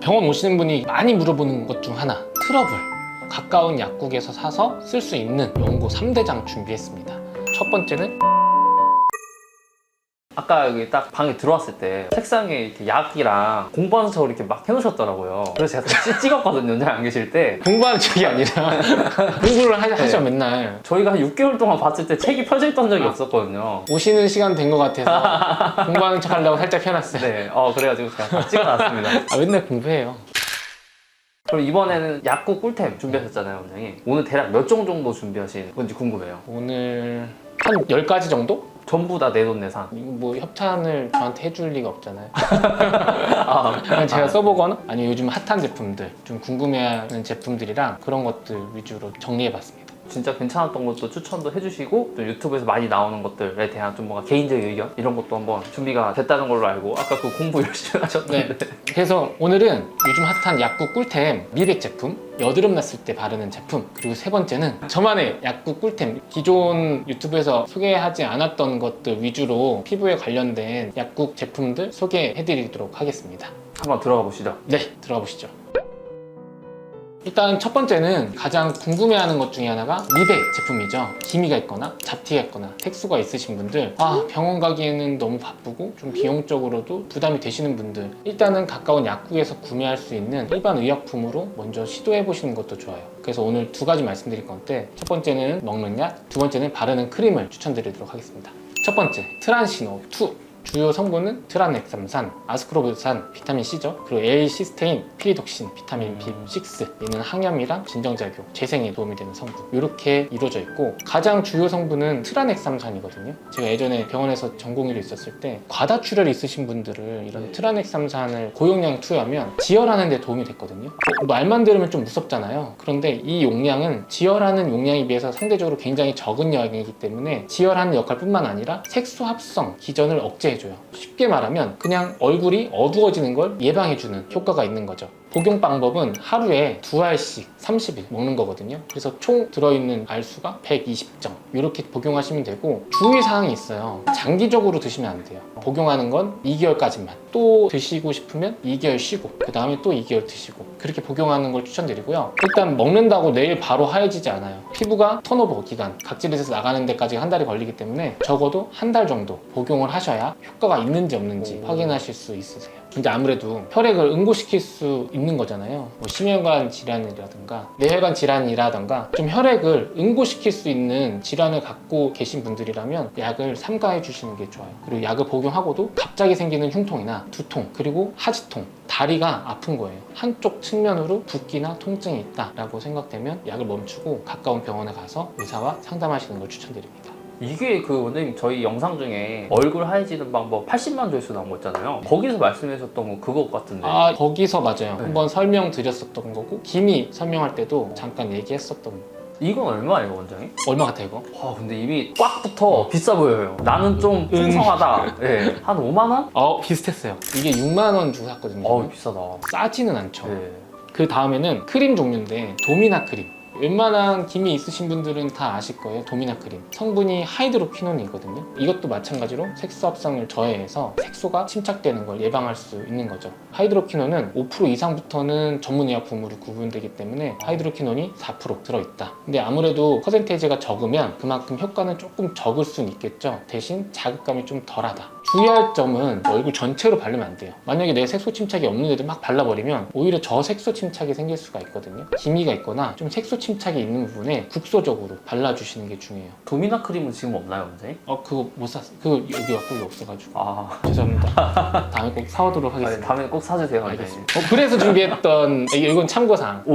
병원 오시는 분이 많이 물어보는 것 중 하나, 트러블. 가까운 약국에서 사서 쓸 수 있는 연고 3대장 준비했습니다. 첫 번째는 아까 여기 딱 방에 들어왔을 때 책상에 이렇게 약이랑 공부하는 척을 이렇게 막 해놓으셨더라고요. 그래서 제가 찍었거든요, 연장 안 계실 때. 공부하는 척이 아니라 공부를 하죠, 맨날. 저희가 한 6개월 동안 봤을 때 책이 펴져 있던 적이 없었거든요. 오시는 시간 된 것 같아서 공부하는 척 하려고 살짝 펴놨어요. 네, 그래가지고 제가 다 찍어놨습니다. 맨날 공부해요. 그럼 이번에는 약국 꿀템 준비하셨잖아요, 원장님. 오늘 대략 몇 종 정도 준비하신 건지 궁금해요. 오늘 한 10가지 정도? 전부 다 내돈내산. 이거 뭐 협찬을 저한테 해줄 리가 없잖아요. 그냥 제가 써보거나 아니면 요즘 핫한 제품들, 좀 궁금해하는 제품들이랑 그런 것들 위주로 정리해봤습니다. 진짜 괜찮았던 것도 추천도 해주시고 또 유튜브에서 많이 나오는 것들에 대한 좀 뭔가 개인적인 의견 이런 것도 한번 준비가 됐다는 걸로 알고 아까 그 공부 열심히 하셨는데 그래서 오늘은 요즘 핫한 약국 꿀템 미백 제품, 여드름 났을 때 바르는 제품, 그리고 세 번째는 저만의 약국 꿀템, 기존 유튜브에서 소개하지 않았던 것들 위주로 피부에 관련된 약국 제품들 소개해드리도록 하겠습니다. 한번 들어가 보시죠. 네, 들어가 보시죠. 일단 첫 번째는 가장 궁금해하는 것 중에 하나가 미백 제품이죠. 기미가 있거나 잡티가 있거나 색소가 있으신 분들, 병원 가기에는 너무 바쁘고 좀 비용적으로도 부담이 되시는 분들, 일단은 가까운 약국에서 구매할 수 있는 일반 의약품으로 먼저 시도해 보시는 것도 좋아요. 그래서 오늘 두 가지 말씀드릴 건데, 첫 번째는 먹는 약, 두 번째는 바르는 크림을 추천드리도록 하겠습니다. 첫 번째, 트란시노2. 주요 성분은 트란엑삼산, 아스코르브산, 비타민C죠. 그리고 L시스테인, 피리독신, 비타민 B6. 얘는 항염이랑 진정작용, 재생에 도움이 되는 성분. 이렇게 이루어져 있고, 가장 주요 성분은 트란엑삼산이거든요. 제가 예전에 병원에서 전공의로 있었을 때 과다출혈이 있으신 분들을 이런 트란엑삼산을 고용량 투여하면 지혈하는 데 도움이 됐거든요. 말만 들으면 좀 무섭잖아요. 그런데 이 용량은 지혈하는 용량에 비해서 상대적으로 굉장히 적은 양이기 때문에 지혈하는 역할뿐만 아니라 색소 합성 기전을 억제해줘요. 쉽게 말하면 그냥 얼굴이 어두워지는 걸 예방해주는 효과가 있는 거죠. 복용 방법은 하루에 2알씩 30일 먹는 거거든요. 그래서 총 들어있는 알수가 120정. 이렇게 복용하시면 되고, 주의사항이 있어요. 장기적으로 드시면 안 돼요. 복용하는 건 2개월까지만. 또 드시고 싶으면 2개월 쉬고 그 다음에 또 2개월 드시고, 그렇게 복용하는 걸 추천드리고요. 일단 먹는다고 내일 바로 하얘지지 않아요. 피부가 턴오버 기간, 각질에서 나가는 데까지 한 달이 걸리기 때문에 적어도 한 달 정도 복용을 하셔야 효과가 있는지 없는지 확인하실 수 있으세요. 근데 아무래도 혈액을 응고시킬 수 있는 거잖아요. 뭐 심혈관 질환이라든가 뇌혈관 질환이라든가 좀 혈액을 응고시킬 수 있는 질환을 갖고 계신 분들이라면 약을 삼가해 주시는 게 좋아요. 그리고 약을 복용하고도 갑자기 생기는 흉통이나 두통, 그리고 하지통, 다리가 아픈 거예요. 한쪽 측면으로 붓기나 통증이 있다라고 생각되면 약을 멈추고 가까운 병원에 가서 의사와 상담하시는 걸 추천드립니다. 이게 그 원장님 저희 영상 중에 얼굴 하얘지는 방법 80만 조회수 나온 거 있잖아요. 거기서 말씀하셨던 거 그거 같은데. 거기서 맞아요. 네. 한번 설명드렸었던 거고, 기미 설명할 때도 잠깐 얘기했었던 거. 이건 얼마예요, 원장님? 얼마 같아 이거? 근데 이미 꽉부터 비싸 보여요. 나는 좀 풍성하다. 네. 한 5만 원? 비슷했어요. 이게 6만 원 주고 샀거든요. 비싸다. 싸지는 않죠. 네. 그 다음에는 크림 종류인데 도미나 크림. 웬만한 기미 있으신 분들은 다 아실 거예요. 도미나 크림. 성분이 하이드로퀴논이거든요. 이것도 마찬가지로 색소 합성을 저해해서 색소가 침착되는 걸 예방할 수 있는 거죠. 하이드로퀴논은 5% 이상부터는 전문의약품으로 구분되기 때문에 하이드로퀴논이 4% 들어있다. 근데 아무래도 퍼센테이지가 적으면 그만큼 효과는 조금 적을 수는 있겠죠. 대신 자극감이 좀 덜하다. 주의할 점은 얼굴 전체로 바르면 안 돼요. 만약에 내 색소 침착이 없는데도 막 발라버리면 오히려 저색소 침착이 생길 수가 있거든요. 기미가 있거나 좀 색소 침착이 있는 부분에 국소적으로 발라주시는 게 중요해요. 도미나 크림은 지금 없나요, 원장님? 그거 못 샀어요. 그거 여기 약국이 없어가지고. 죄송합니다. 다음에 꼭 사오도록 하겠습니다. 다음에 꼭 사주세요, 원장님. 알겠습니다. 그래서 준비했던 이건 참고사항.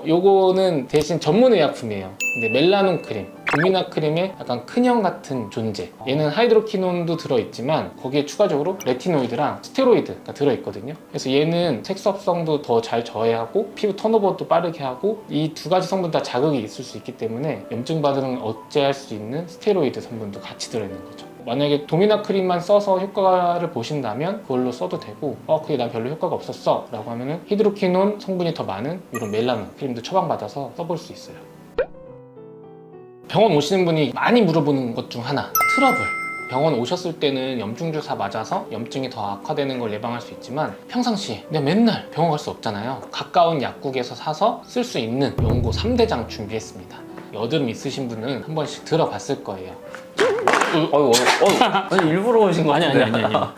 요거는 대신 전문의약품이에요. 근데 멜라논 크림, 도미나 크림의 약간 큰형 같은 존재. 얘는 하이드로퀴논도 들어있지만 거기에 추가적으로 레티노이드랑 스테로이드가 들어있거든요. 그래서 얘는 색소 합성도 더 잘 저해하고 피부 턴오버도 빠르게 하고, 이 두 가지 성분 다 자극이 있을 수 있기 때문에 염증 반응을 억제할 수 있는 스테로이드 성분도 같이 들어있는 거죠. 만약에 도미나 크림만 써서 효과를 보신다면 그걸로 써도 되고, 그게 난 별로 효과가 없었어 라고 하면은 히드로퀴논 성분이 더 많은 이런 멜라논 크림도 처방받아서 써볼 수 있어요. 병원 오시는 분이 많이 물어보는 것 중 하나, 트러블. 병원 오셨을 때는 염증 주사 맞아서 염증이 더 악화되는 걸 예방할 수 있지만 평상시에 내가 맨날 병원 갈 수 없잖아요. 가까운 약국에서 사서 쓸 수 있는 연고 3대장 준비했습니다. 여드름 있으신 분은 한 번씩 들어봤을 거예요. 아니 일부러 오신 거 아니 같은데.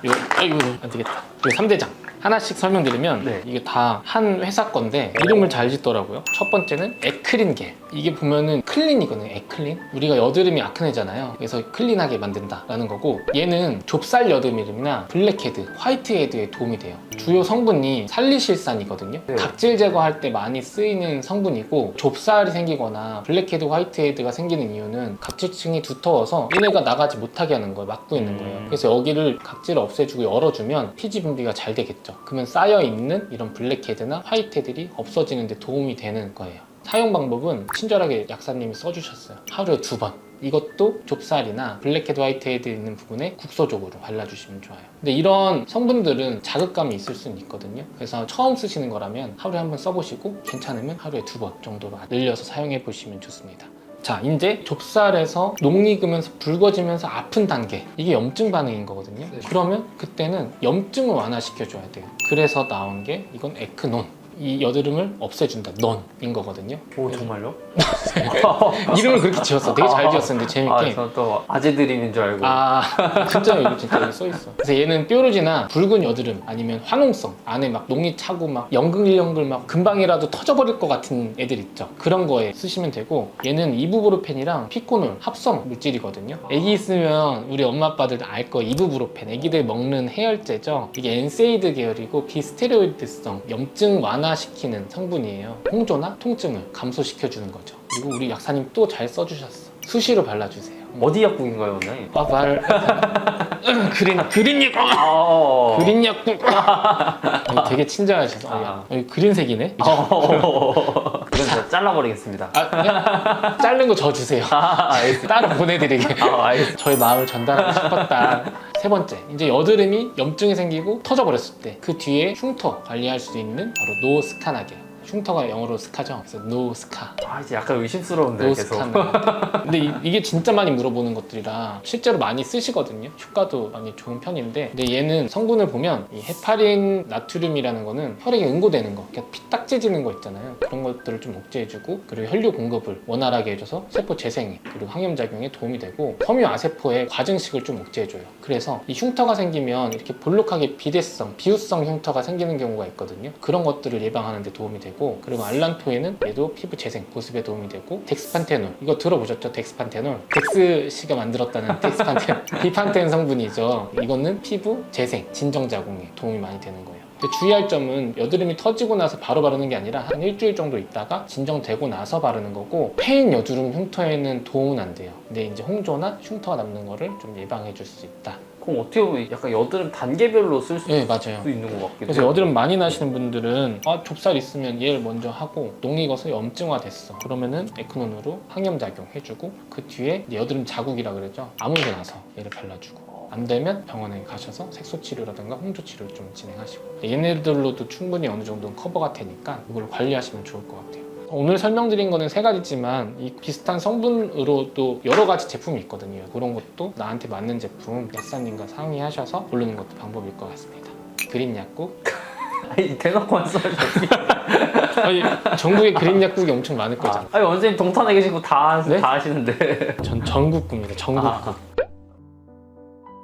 이거 안 되겠다. 이거 3대장 하나씩 설명드리면 네. 이게 다 한 회사 건데 이름을 잘 짓더라고요. 첫 번째는 에크린겔. 이게 보면은 클린이거든요. 에클린. 우리가 여드름이 아크네잖아요. 그래서 클린하게 만든다라는 거고, 얘는 좁쌀 여드름이나 블랙헤드, 화이트헤드에 도움이 돼요. 주요 성분이 살리실산이거든요. 네. 각질 제거할 때 많이 쓰이는 성분이고, 좁쌀이 생기거나 블랙헤드, 화이트헤드가 생기는 이유는 각질층이 두터워서 얘네가 나가지 못하게 하는 거예요. 막고 있는 거예요. 그래서 여기를 각질을 없애주고 열어주면 피지 분비가 잘 되겠죠. 그러면 쌓여있는 이런 블랙헤드나 화이트헤드들이 없어지는 데 도움이 되는 거예요. 사용 방법은 친절하게 약사님이 써주셨어요. 하루에 2번. 이것도 좁쌀이나 블랙헤드, 화이트헤드 있는 부분에 국소적으로 발라주시면 좋아요. 근데 이런 성분들은 자극감이 있을 수는 있거든요. 그래서 처음 쓰시는 거라면 하루에 한번 써보시고 괜찮으면 하루에 2번 정도로 늘려서 사용해 보시면 좋습니다. 자, 이제 좁쌀에서 녹익으면서 붉어지면서 아픈 단계, 이게 염증 반응인 거거든요. 네. 그러면 그때는 염증을 완화시켜줘야 돼요. 그래서 나온 게 이건 에크논. 이 여드름을 없애준다. 넌인 거거든요. 오 정말요? 이름을 그렇게 지었어. 되게 잘 지었었는데 재밌게. 저는 또 아재 드림인 줄 알고. 진짜 이거 진짜 여기 써있어. 그래서 얘는 뾰루지나 붉은 여드름 아니면 화농성, 안에 막 농이 차고 막 연글연글 막 금방이라도 터져버릴 것 같은 애들 있죠. 그런 거에 쓰시면 되고, 얘는 이부브로펜이랑 피코놀 합성 물질이거든요. 애기 있으면 우리 엄마 아빠들 알 거 이부브로펜, 애기들 먹는 해열제죠. 이게 엔세이드 계열이고 비스테로이드성, 염증 완화시키는 성분이에요. 홍조나 통증을 감소시켜주는 거죠. 그리고 우리 약사님 또 잘 써주셨어. 수시로 발라주세요. 어디 약국인가요, 오늘? 그린 약국! 그린 약국! 되게 친절하셔서. 여기 그린색이네? 그래서 잘라버리겠습니다. 그냥 자른 거 저 주세요. 따로 보내드리게. 알겠습니다. 저희 마음을 전달하고 싶었다. 세 번째, 이제 여드름이 염증이 생기고 터져버렸을 때 그 뒤에 흉터 관리할 수 있는 바로 노스카나겔. 흉터가 영어로 스카죠. 그래서 노스카. 이제 약간 의심스러운데 계속. 노스카나. 근데 이게 진짜 많이 물어보는 것들이라 실제로 많이 쓰시거든요. 효과도 많이 좋은 편인데, 근데 얘는 성분을 보면 이 헤파린 나트륨이라는 거는 혈액에 응고되는 거, 그러니까 피 딱 찢어지는 거 있잖아요. 그런 것들을 좀 억제해주고, 그리고 혈류 공급을 원활하게 해줘서 세포 재생에 그리고 항염작용에 도움이 되고, 섬유 아세포의 과증식을 좀 억제해줘요. 그래서 이 흉터가 생기면 이렇게 볼록하게 비대성, 비우성 흉터가 생기는 경우가 있거든요. 그런 것들을 예방하는 데 도움이 되고, 그리고 알란토에는 얘도 피부 재생, 보습에 도움이 되고, 덱스판테놀, 이거 들어보셨죠? 덱스판테놀. 덱스씨가 만들었다는 덱스판테놀. 비판텐 성분이죠. 이거는 피부 재생, 진정자궁에 도움이 많이 되는 거예요. 근데 주의할 점은 여드름이 터지고 나서 바로 바르는 게 아니라 한 일주일 정도 있다가 진정되고 나서 바르는 거고, 패인 여드름 흉터에는 도움은 안 돼요. 근데 이제 홍조나 흉터가 남는 거를 좀 예방해 줄 수 있다. 그럼 어떻게 보면 약간 여드름 단계별로 쓸 수 네, 맞아요. 있는 것 같기도 그래서 해요. 여드름 많이 나시는 분들은 좁쌀 있으면 얘를 먼저 하고, 녹익어서 염증화 됐어. 그러면은 에크논으로 항염작용 해주고, 그 뒤에 이제 여드름 자국이라 그러죠. 아물고 나서 얘를 발라주고, 안 되면 병원에 가셔서 색소 치료라든가 홍조 치료를 좀 진행하시고, 얘네들로도 충분히 어느 정도는 커버가 되니까 이걸 관리하시면 좋을 것 같아요. 오늘 설명드린 거는 3가지지만 이 비슷한 성분으로 또 여러 가지 제품이 있거든요. 그런 것도 나한테 맞는 제품 약사님과 상의하셔서 고르는 것도 방법일 것 같습니다. 그린 약국. 대놓고만 써주셨지. 아니, 전국에 그린 약국이 엄청 많을 거잖아. 원장님 동탄에 계신 거 다 네? 아시는데. 전 전국구입니다. 전국구.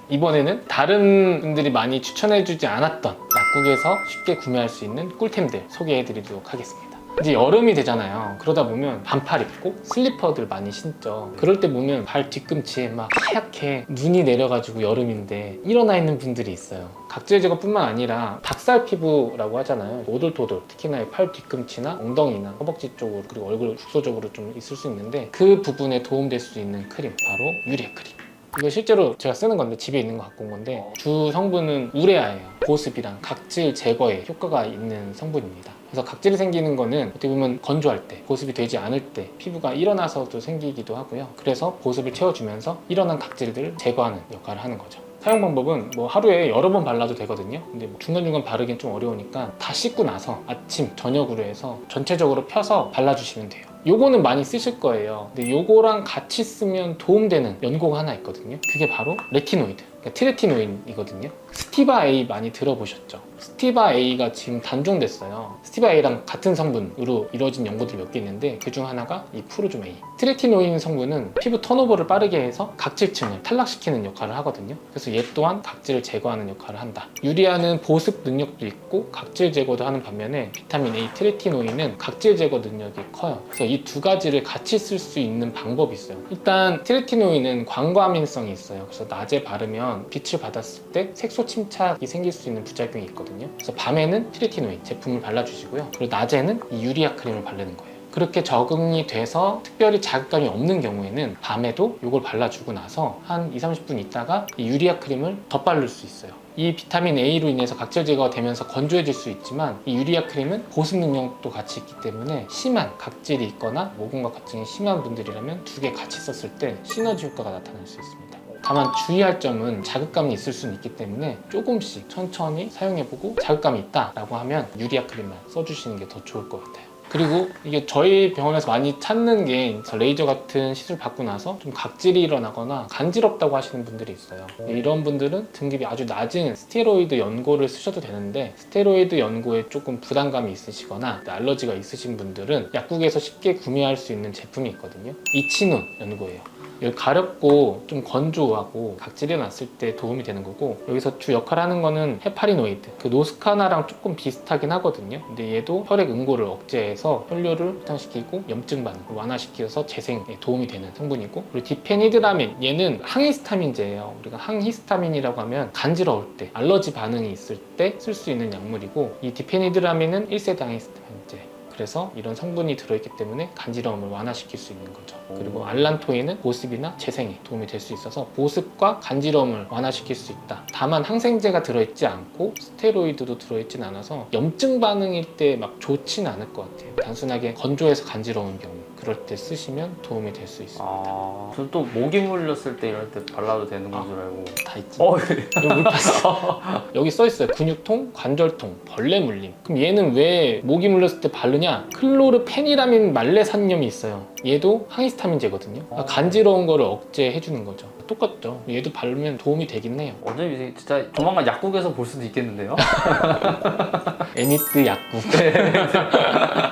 이번에는 다른 분들이 많이 추천해주지 않았던 약국에서 쉽게 구매할 수 있는 꿀템들 소개해드리도록 하겠습니다. 이제 여름이 되잖아요. 그러다 보면 반팔 입고 슬리퍼들 많이 신죠. 그럴 때 보면 발 뒤꿈치에 막 하얗게 눈이 내려가지고 여름인데 일어나 있는 분들이 있어요. 각질 제거뿐만 아니라 닭살 피부라고 하잖아요. 오돌토돌, 특히나 팔 뒤꿈치나 엉덩이나 허벅지 쪽으로, 그리고 얼굴 국소적으로 좀 있을 수 있는데, 그 부분에 도움될 수 있는 크림, 바로 유래 크림. 이거 실제로 제가 쓰는 건데, 집에 있는 거 갖고 온 건데, 주 성분은 우레아예요. 보습이랑 각질 제거에 효과가 있는 성분입니다. 그래서 각질이 생기는 거는 어떻게 보면 건조할 때, 보습이 되지 않을 때 피부가 일어나서도 생기기도 하고요. 그래서 보습을 채워주면서 일어난 각질들을 제거하는 역할을 하는 거죠. 사용 방법은 뭐 하루에 여러 번 발라도 되거든요. 근데 뭐 중간중간 바르긴 좀 어려우니까 다 씻고 나서 아침, 저녁으로 해서 전체적으로 펴서 발라주시면 돼요. 요거는 많이 쓰실 거예요. 근데 요거랑 같이 쓰면 도움되는 연고가 하나 있거든요. 그게 바로 레티노이드, 그러니까 트레티노인이거든요. 스티바 A 많이 들어보셨죠? 스티바 A가 지금 단종됐어요. 스티바 A랑 같은 성분으로 이루어진 연고들이 몇 개 있는데 그 중 하나가 이 프로좀 A. 트레티노인 성분은 피부 턴오버를 빠르게 해서 각질층을 탈락시키는 역할을 하거든요. 그래서 얘 또한 각질을 제거하는 역할을 한다. 유리아는 보습 능력도 있고 각질 제거도 하는 반면에 비타민 A 트레티노인은 각질 제거 능력이 커요. 그래서 이 두 가지를 같이 쓸 수 있는 방법이 있어요. 일단 트레티노인은 광과민성이 있어요. 그래서 낮에 바르면 빛을 받았을 때 색소 침착이 생길 수 있는 부작용이 있거든요. 그래서 밤에는 트레티노인 제품을 발라주시고요. 그리고 낮에는 이 유리아 크림을 바르는 거예요. 그렇게 적응이 돼서 특별히 자극감이 없는 경우에는 밤에도 이걸 발라주고 나서 한 20-30분 있다가 이 유리아 크림을 덧바를 수 있어요. 이 비타민 A로 인해서 각질 제거가 되면서 건조해질 수 있지만 이 유리아 크림은 보습 능력도 같이 있기 때문에 심한 각질이 있거나 모공과 각질이 심한 분들이라면 두 개 같이 썼을 때 시너지 효과가 나타날 수 있습니다. 다만 주의할 점은 자극감이 있을 수는 있기 때문에 조금씩 천천히 사용해보고 자극감이 있다라고 하면 유리아 크림만 써주시는 게 더 좋을 것 같아요. 그리고 이게 저희 병원에서 많이 찾는 게 레이저 같은 시술 받고 나서 좀 각질이 일어나거나 간지럽다고 하시는 분들이 있어요. 이런 분들은 등급이 아주 낮은 스테로이드 연고를 쓰셔도 되는데 스테로이드 연고에 조금 부담감이 있으시거나 알러지가 있으신 분들은 약국에서 쉽게 구매할 수 있는 제품이 있거든요. 이치논 연고예요. 여기 가렵고 좀 건조하고 각질이 났을 때 도움이 되는 거고, 여기서 주 역할을 하는 거는 헤파리노이드, 그 노스카나랑 조금 비슷하긴 하거든요. 근데 얘도 혈액 응고를 억제해서 혈뇨를 확산시키고 염증 반응을 완화시켜서 재생에 도움이 되는 성분이고, 그리고 디페니드라민, 얘는 항히스타민제예요. 우리가 항히스타민이라고 하면 간지러울 때, 알러지 반응이 있을 때 쓸 수 있는 약물이고, 이 디페니드라민은 1세대 항히스타민제, 그래서 이런 성분이 들어있기 때문에 간지러움을 완화시킬 수 있는 거죠. 그리고 알란토인은 보습이나 재생에 도움이 될 수 있어서 보습과 간지러움을 완화시킬 수 있다. 다만 항생제가 들어있지 않고 스테로이드도 들어있진 않아서 염증 반응일 때 막 좋진 않을 것 같아요. 단순하게 건조해서 간지러운 경우, 그럴 때 쓰시면 도움이 될 수 있습니다. 저는 또 모기 물렸을 때 이럴 때 발라도 되는 건 줄 알고. 다 있지. 그래. 여기 물 팠어. 여기 써있어요. 근육통, 관절통, 벌레 물림. 그럼 얘는 왜 모기 물렸을 때 바르냐? 클로르페니라민 말레산염이 있어요. 얘도 항히스타민제거든요. 그러니까 간지러운 거를 억제해주는 거죠. 똑같죠. 얘도 바르면 도움이 되긴 해요. 어차피 이제 진짜 조만간 약국에서 볼 수도 있겠는데요? 애니트 약국.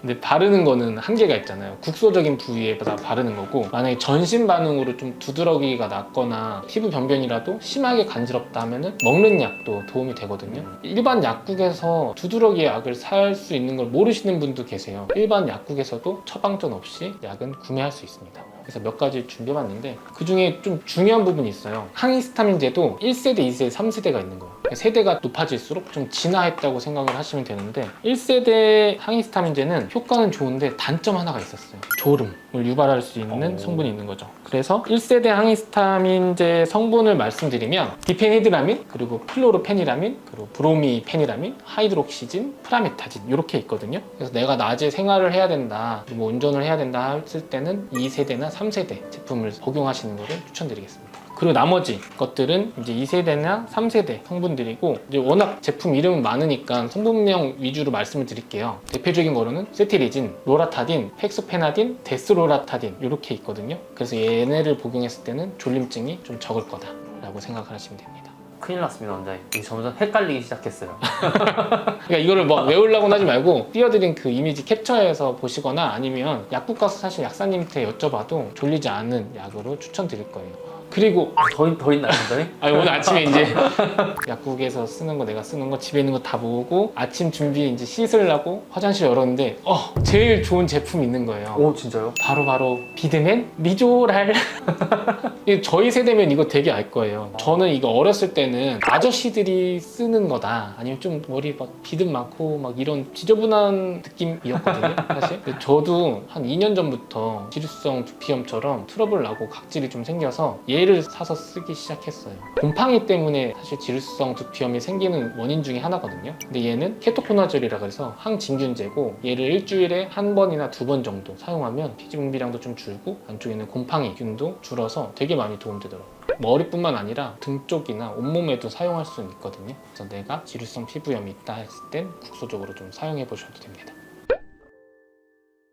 근데 바르는 거는 한계가 있잖아요. 국소적인 부위에다 바르는 거고, 만약에 전신 반응으로 좀 두드러기가 났거나 피부 병변이라도 심하게 간지럽다 하면은 먹는 약도 도움이 되거든요. 일반 약국에서 두드러기 약을 살 수 있는 걸 모르시는 분도 계세요. 일반 약국에서도 처방전 없이 약은 구매할 수 있습니다. 그래서 몇 가지 준비해봤는데 그 중에 좀 중요한 부분이 있어요. 항히스타민제도 1세대, 2세대, 3세대가 있는 거예요. 세대가 높아질수록 좀 진화했다고 생각을 하시면 되는데, 1세대 항히스타민제는 효과는 좋은데 단점 하나가 있었어요. 졸음을 유발할 수 있는 성분이 있는 거죠. 그래서 1세대 항히스타민제 성분을 말씀드리면 디페니드라민, 그리고 클로르페니라민, 그리고 브로미페니라민, 하이드록시진, 프라메타진 이렇게 있거든요. 그래서 내가 낮에 생활을 해야 된다, 뭐 운전을 해야 된다 했을 때는 2세대나 3세대 제품을 복용하시는 것을 추천드리겠습니다. 그리고 나머지 것들은 이제 2세대나 3세대 성분들이고, 이제 워낙 제품 이름은 많으니까 성분명 위주로 말씀을 드릴게요. 대표적인 거로는 세티리진, 로라타딘, 펙소페나딘, 데스로라타딘 이렇게 있거든요. 그래서 얘네를 복용했을 때는 졸림증이 좀 적을 거다라고 생각을 하시면 됩니다. 큰일 났습니다, 원장님. 이제 점점 헷갈리기 시작했어요. 그러니까 이거를 뭐 외우려고는 하지 말고 띄워드린 그 이미지 캡처해서 보시거나, 아니면 약국 가서 사실 약사님한테 여쭤봐도 졸리지 않은 약으로 추천드릴 거예요. 그리고 더 있나요, 원장님? 오늘 아침에 이제 약국에서 쓰는 거, 내가 쓰는 거, 집에 있는 거 다 보고 아침 준비 이제 씻으려고 화장실 열었는데 제일 좋은 제품이 있는 거예요. 오, 진짜요? 바로 비드맨 리조랄. 저희 세대면 이거 되게 알 거예요. 저는 이거 어렸을 때는 아저씨들이 쓰는 거다, 아니면 좀 머리 막 비듬 많고 막 이런 지저분한 느낌이었거든요, 사실. 근데 저도 한 2년 전부터 지루성 두피염처럼 트러블 나고 각질이 좀 생겨서 얘를 사서 쓰기 시작했어요. 곰팡이 때문에 사실 지루성 두피염이 생기는 원인 중에 하나거든요. 근데 얘는 케토코나졸이라 그래서 항진균제고, 얘를 일주일에 한 번이나 두 번 정도 사용하면 피지 분비량도 좀 줄고 안쪽에 있는 곰팡이균도 줄어서 되게 많이 도움되더라고요. 머리뿐만 아니라 등 쪽이나 온몸에도 사용할 수 있거든요. 그래서 내가 지루성 피부염이 있다 했을 땐 국소적으로 좀 사용해 보셔도 됩니다.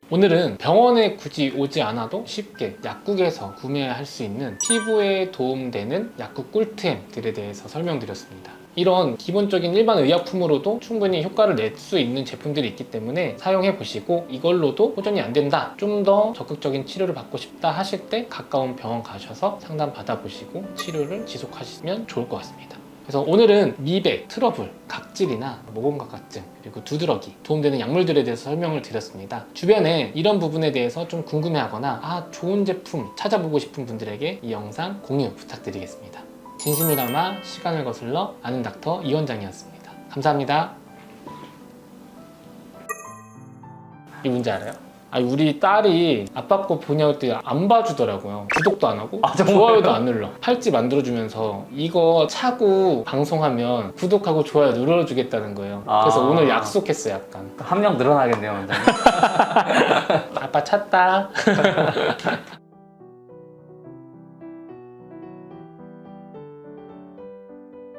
오늘은 병원에 굳이 오지 않아도 쉽게 약국에서 구매할 수 있는 피부에 도움되는 약국 꿀템들에 대해서 설명드렸습니다. 이런 기본적인 일반 의약품으로도 충분히 효과를 낼 수 있는 제품들이 있기 때문에 사용해 보시고 이걸로도 호전이 안 된다, 좀 더 적극적인 치료를 받고 싶다 하실 때 가까운 병원 가셔서 상담 받아보시고 치료를 지속하시면 좋을 것 같습니다. 그래서 오늘은 미백, 트러블, 각질이나 모공각각증, 그리고 두드러기, 도움되는 약물들에 대해서 설명을 드렸습니다. 주변에 이런 부분에 대해서 좀 궁금해하거나 좋은 제품 찾아보고 싶은 분들에게 이 영상 공유 부탁드리겠습니다. 진심을 담아 시간을 거슬러 아는 닥터 이원장이었습니다. 감사합니다. 이 뭔지 알아요? 우리 딸이 아빠 거 보냐고 할 때 안 봐주더라고요. 구독도 안 하고 정말요? 좋아요도 안 눌러. 팔찌 만들어주면서 이거 차고 방송하면 구독하고 좋아요 눌러주겠다는 거예요. 그래서 오늘 약속했어요. 약간 한 명 늘어나겠네요, 원장님. 아빠 찼다.